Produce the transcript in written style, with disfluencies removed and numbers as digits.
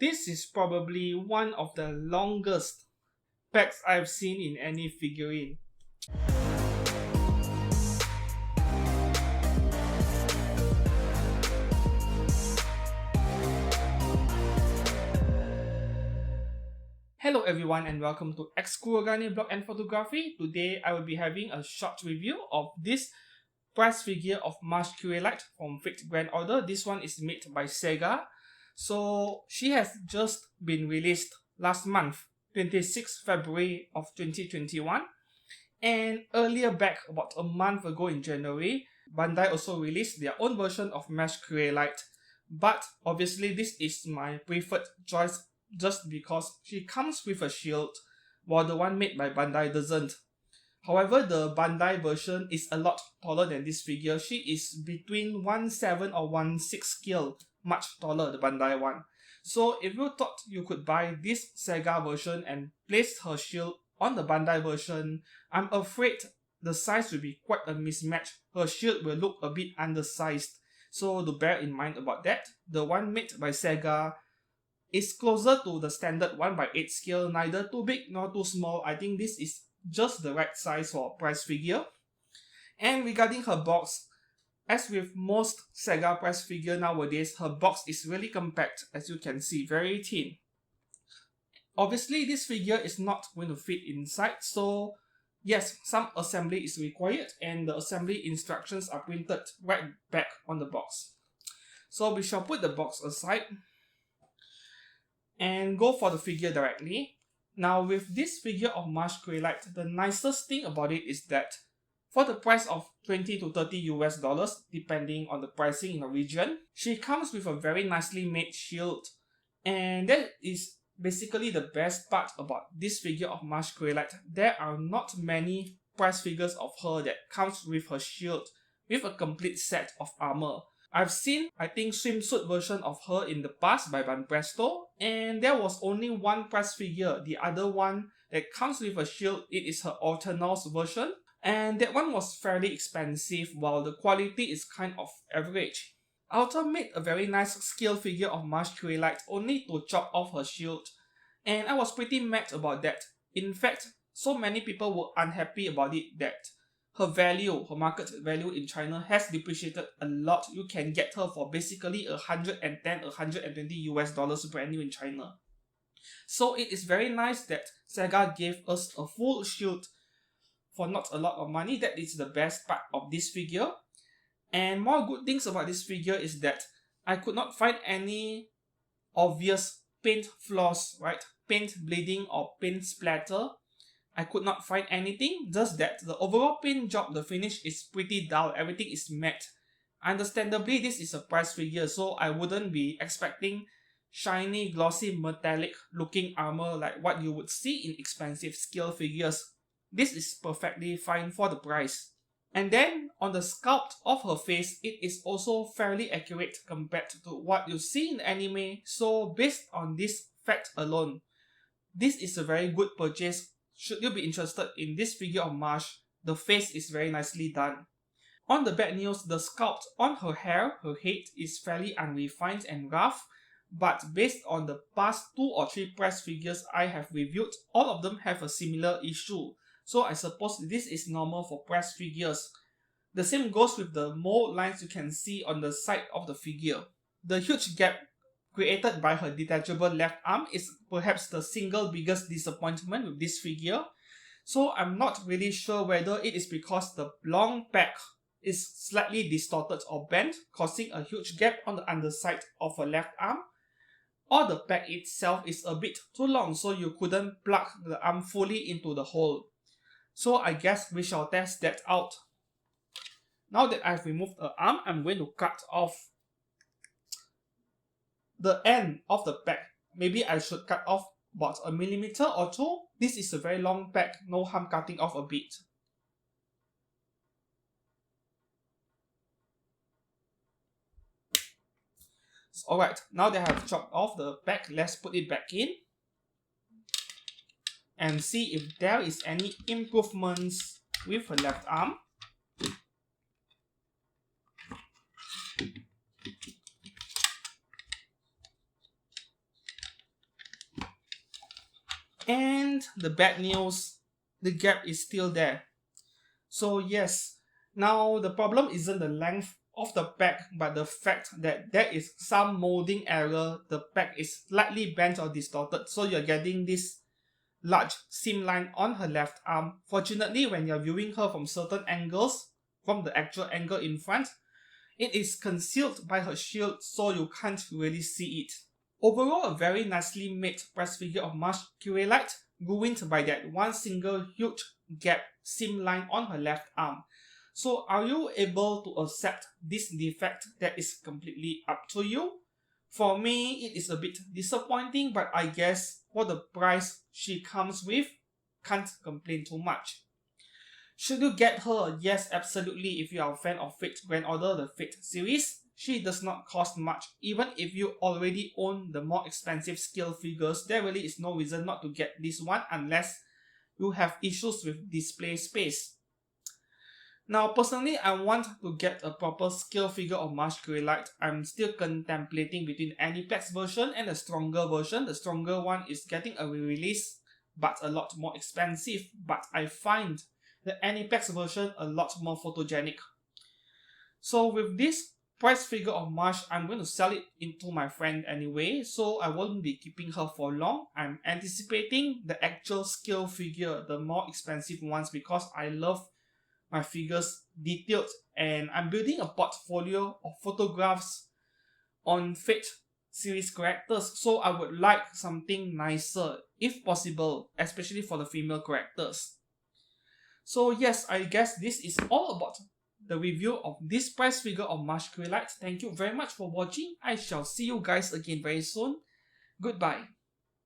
This is probably one of the longest packs I've seen in any figurine. Hello everyone and welcome to Exkurogani Blog and Photography. Today I will be having a short review of this press figure of Mash Kyrielight from 5th Grand Order. This one is made by Sega. So she has just been released last month, 26th February of 2021. And earlier back, about a month ago in January, Bandai also released their own version of Mash Kyrielight. But obviously this is my preferred choice just because she comes with a shield while the one made by Bandai doesn't. However, the Bandai version is a lot taller than this figure. She is between 1.7 or 1.6 scale, much taller, the Bandai one. So if you thought you could buy this Sega version and place her shield on the Bandai version, I'm afraid the size will be quite a mismatch. Her shield will look a bit undersized. So to bear in mind about that, the one made by Sega is closer to the standard 1/8 scale, neither too big nor too small. I think this is just the right size for a press figure. And regarding her box, as with most Sega press figure nowadays, her box is really compact, as you can see, very thin. Obviously, this figure is not going to fit inside, so yes, some assembly is required and the assembly instructions are printed right back on the box. So we shall put the box aside and go for the figure directly. Now with this figure of Mash Kyrielight, the nicest thing about it is that for the price of 20 to 30 US dollars, depending on the pricing in the region, she comes with a very nicely made shield. And that is basically the best part about this figure of Mash Kyrielight. There are not many price figures of her that comes with her shield with a complete set of armor. I've seen, I think, swimsuit version of her in the past by Banpresto, and there was only one press figure. The other one that comes with a shield, it is her Alternals version, and that one was fairly expensive while the quality is kind of average. Alta made a very nice scale figure of Mash Kyrielight only to chop off her shield, and I was pretty mad about that. In fact, so many people were unhappy about it that her value, her market value in China has depreciated a lot. You can get her for basically 110, 120 US dollars brand new in China. So it is very nice that Sega gave us a full shield for not a lot of money. That is the best part of this figure. And more good things about this figure is that I could not find any obvious paint flaws, right? Paint bleeding or paint splatter. I could not find anything, just that the overall paint job, the finish is pretty dull, everything is matte. Understandably, this is a price figure, so I wouldn't be expecting shiny, glossy, metallic looking armor like what you would see in expensive scale figures. This is perfectly fine for the price. And then, on the sculpt of her face, it is also fairly accurate compared to what you see in anime, so based on this fact alone, this is a very good purchase. Should you be interested in this figure of Mash, the face is very nicely done. On the bad news, the sculpt on her hair, her head, is fairly unrefined and rough, but based on the past 2 or 3 press figures I have reviewed, all of them have a similar issue. So I suppose this is normal for press figures. The same goes with the mold lines you can see on the side of the figure. The huge gap created by her detachable left arm is perhaps the single biggest disappointment with this figure. So I'm not really sure whether it is because the long back is slightly distorted or bent, causing a huge gap on the underside of her left arm, or the back itself is a bit too long so you couldn't plug the arm fully into the hole. So I guess we shall test that out. Now that I've removed the arm, I'm going to cut off the end of the back. Maybe I should cut off about a millimeter or 2. This is a very long back, no harm cutting off a bit. Alright, now that I have chopped off the back, let's put it back in and see if there is any improvements with her left arm. And the bad news, the gap is still there. So yes, now the problem isn't the length of the pack, but the fact that there is some molding error. The pack is slightly bent or distorted, so you're getting this large seam line on her left arm. Fortunately, when you're viewing her from certain angles, from the actual angle in front, it is concealed by her shield, so you can't really see it. Overall, a very nicely made press figure of Mash Kyrielight, ruined by that one single huge gap seam line on her left arm. So are you able to accept this defect? That is completely up to you. For me, it is a bit disappointing, but I guess for the price she comes with, can't complain too much. Should you get her? Yes, absolutely. If you are a fan of Fate Grand Order, the Fate series, she does not cost much. Even if you already own the more expensive scale figures, there really is no reason not to get this one unless you have issues with display space. Now, personally, I want to get a proper scale figure of Mash Kyrielight. I'm still contemplating between Aniplex version and a stronger version. The stronger one is getting a re-release, but a lot more expensive. But I find the Aniplex version a lot more photogenic. So with this price figure of Mash, I'm going to sell it into my friend anyway, so I won't be keeping her for long. I'm anticipating the actual scale figure, the more expensive ones, because I love my figures detailed, and I'm building a portfolio of photographs on Fate series characters, so I would like something nicer if possible, especially for the female characters. So yes, I guess this is all about the review of this price figure of Mash Kyrielight. Thank you very much for watching. I shall see you guys again very soon. Goodbye.